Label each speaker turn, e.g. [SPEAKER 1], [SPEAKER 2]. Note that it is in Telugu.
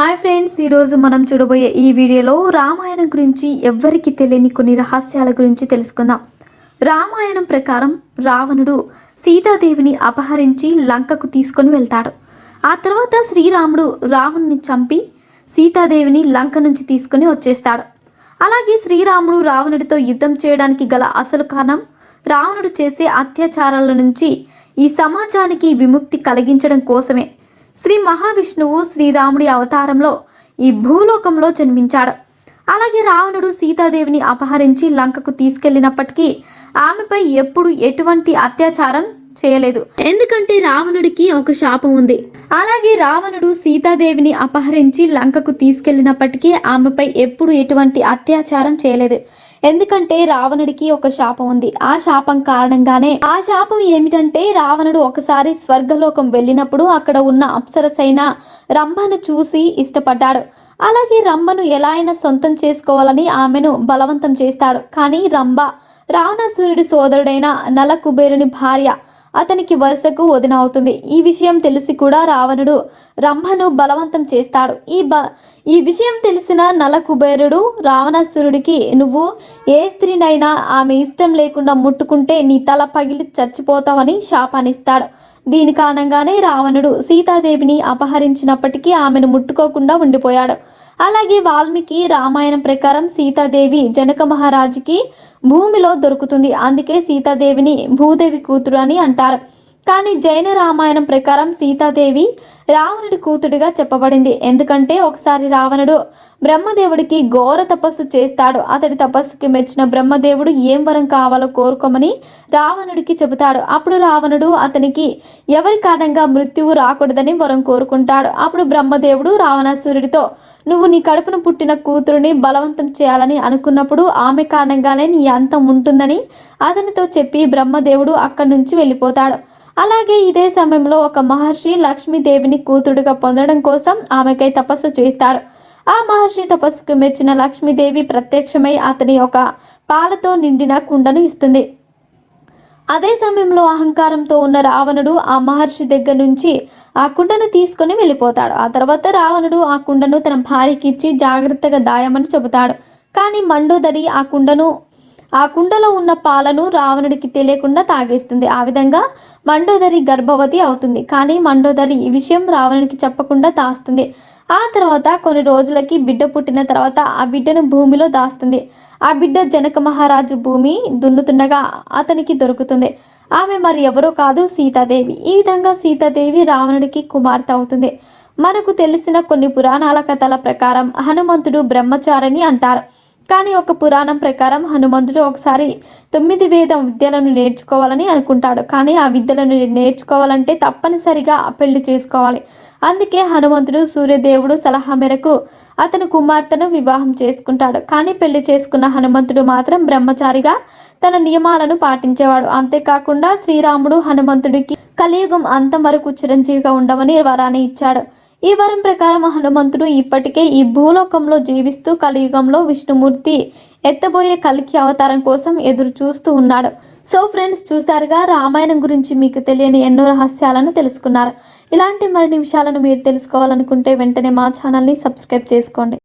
[SPEAKER 1] హాయ్ ఫ్రెండ్స్, ఈరోజు మనం చూడబోయే ఈ వీడియోలో రామాయణం గురించి ఎవ్వరికి తెలియని కొన్ని రహస్యాల గురించి తెలుసుకుందాం. రామాయణం ప్రకారం రావణుడు సీతాదేవిని అపహరించి లంకకు తీసుకొని వెళ్తాడు. ఆ తర్వాత శ్రీరాముడు రావణుని చంపి సీతాదేవిని లంక నుంచి తీసుకొని వచ్చేస్తాడు. అలాగే శ్రీరాముడు రావణుడితో యుద్ధం చేయడానికి గల అసలు కారణం రావణుడు చేసే అత్యాచారాల నుంచి ఈ సమాజానికి విముక్తి కలిగించడం కోసమే. శ్రీ మహావిష్ణువు శ్రీరాముడి అవతారంలో ఈ భూలోకంలో జన్మించాడు. అలాగే రావణుడు సీతాదేవిని అపహరించి లంకకు తీసుకెళ్లినప్పటికీ ఆమెపై ఎప్పుడు ఎటువంటి అత్యాచారం చేయలేదు. ఎందుకంటే రావణుడికి ఒక శాపం ఉంది. అలాగే రావణుడు సీతాదేవిని అపహరించి లంకకు తీసుకెళ్లినప్పటికీ ఆమెపై ఎప్పుడు ఎటువంటి అత్యాచారం చేయలేదు. ఎందుకంటే రావణుడికి ఒక శాపం ఉంది. ఆ శాపం కారణంగానే ఆ శాపం ఏమిటంటే రావణుడు ఒకసారి స్వర్గలోకం వెళ్ళినప్పుడు అక్కడ ఉన్న అప్సరసైన రంభను చూసి ఇష్టపడ్డాడు. అలాగే రంభను ఎలా అయినా సొంతం చేసుకోవాలని ఆమెను బలవంతం చేస్తాడు. కానీ రంభ రావణాసురుడి సోదరుడైన నల కుబేరుని భార్య. అతనికి వరుసకు వదిన అవుతుంది. ఈ విషయం తెలిసి కూడా రావణుడు రంభను బలవంతం చేస్తాడు. ఈ విషయం తెలిసిన నల కుబేరుడు రావణాసురుడికి, నువ్వు ఏ స్త్రీనైనా ఆమె ఇష్టం లేకుండా ముట్టుకుంటే నీ తల పగిలి చచ్చిపోతావని శాపానిస్తాడు. దీని కారణంగానే రావణుడు సీతాదేవిని అపహరించినప్పటికీ ఆమెను ముట్టుకోకుండా ఉండిపోయాడు. అలాగే వాల్మీకి రామాయణం ప్రకారం సీతాదేవి జనక మహారాజుకి భూమిలో దొరుకుతుంది. అందుకే సీతాదేవిని భూదేవి కూతురు అని అంటారు. కానీ జైన రామాయణం ప్రకారం సీతాదేవి రావణుడి కూతుడిగా చెప్పబడింది. ఎందుకంటే ఒకసారి రావణుడు బ్రహ్మదేవుడికి ఘోర తపస్సు చేస్తాడు. అతడి తపస్సుకి మెచ్చిన బ్రహ్మదేవుడు ఏం వరం కావాలో కోరుకోమని రావణుడికి చెబుతాడు. అప్పుడు రావణుడు అతనికి ఎవరి కారణంగా మృత్యువు రాకూడదని వరం కోరుకుంటాడు. అప్పుడు బ్రహ్మదేవుడు రావణాసురుడితో, నువ్వు నీ కడుపును పుట్టిన కూతురుని బలవంతం చేయాలని అనుకున్నప్పుడు ఆమె కారణంగానే నీ అంతం ఉంటుందని అతనితో చెప్పి బ్రహ్మదేవుడు అక్కడి నుంచి వెళ్ళిపోతాడు. అలాగే ఇదే సమయంలో ఒక మహర్షి లక్ష్మీదేవిని కూతురుగా పొందడం కోసం ఆమెకై తపస్సు చేస్తాడు. ఆ మహర్షి తపస్సుకు మెచ్చిన లక్ష్మీదేవి ప్రత్యక్షమై అతని ఒక పాలతో నిండిన కుండను ఇస్తుంది. అదే సమయంలో అహంకారంతో ఉన్న రావణుడు ఆ మహర్షి దగ్గర నుంచి ఆ కుండను తీసుకొని వెళ్ళిపోతాడు. ఆ తర్వాత రావణుడు ఆ కుండను తన భార్యకి ఇచ్చి జాగ్రత్తగా దాయమని చెబుతాడు. కానీ మండోదరి ఆ కుండలో ఉన్న పాలను రావణుడికి తెలియకుండా తాగేస్తుంది. ఆ విధంగా మండోదరి గర్భవతి అవుతుంది. కానీ మండోదరి ఈ విషయం రావణుడికి చెప్పకుండా దాస్తుంది. ఆ తర్వాత కొన్ని రోజులకి బిడ్డ పుట్టిన తర్వాత ఆ బిడ్డను భూమిలో దాస్తుంది. ఆ బిడ్డ జనక మహారాజు భూమి దున్నుతుండగా అతనికి దొరుకుతుంది. ఆమె మరి ఎవరో కాదు, సీతాదేవి. ఈ విధంగా సీతాదేవి రావణుడికి కుమార్తె అవుతుంది. మనకు తెలిసిన కొన్ని పురాణాల కథల ప్రకారం హనుమంతుడు బ్రహ్మచారిని అంటారు. కానీ ఒక పురాణం ప్రకారం హనుమంతుడు ఒకసారి 9 వేద విద్యలను నేర్చుకోవాలని అనుకుంటాడు. కానీ ఆ విద్యలను నేర్చుకోవాలంటే తప్పనిసరిగా పెళ్లి చేసుకోవాలి. అందుకే హనుమంతుడు సూర్యదేవుడు సలహా మేరకు అతని కుమార్తెను వివాహం చేసుకుంటాడు. కానీ పెళ్లి చేసుకున్న హనుమంతుడు మాత్రం బ్రహ్మచారిగా తన నియమాలను పాటించేవాడు. అంతేకాకుండా శ్రీరాముడు హనుమంతుడికి కలియుగం అంతం వరకు చిరంజీవిగా ఉండమని వరాన్ని ఇచ్చాడు. ఈ వరం ప్రకారం హనుమంతుడు ఇప్పటికే ఈ భూలోకంలో జీవిస్తూ కలియుగంలో విష్ణుమూర్తి ఎత్తబోయే కల్కి అవతారం కోసం ఎదురు చూస్తూ ఉన్నాడు. సో ఫ్రెండ్స్, చూసారుగా రామాయణం గురించి మీకు తెలియని ఎన్నో రహస్యాలను తెలుసుకున్నారు. ఇలాంటి మరిన్ని విషయాలను మీరు తెలుసుకోవాలనుకుంటే వెంటనే మా ఛానల్ని సబ్స్క్రైబ్ చేసుకోండి.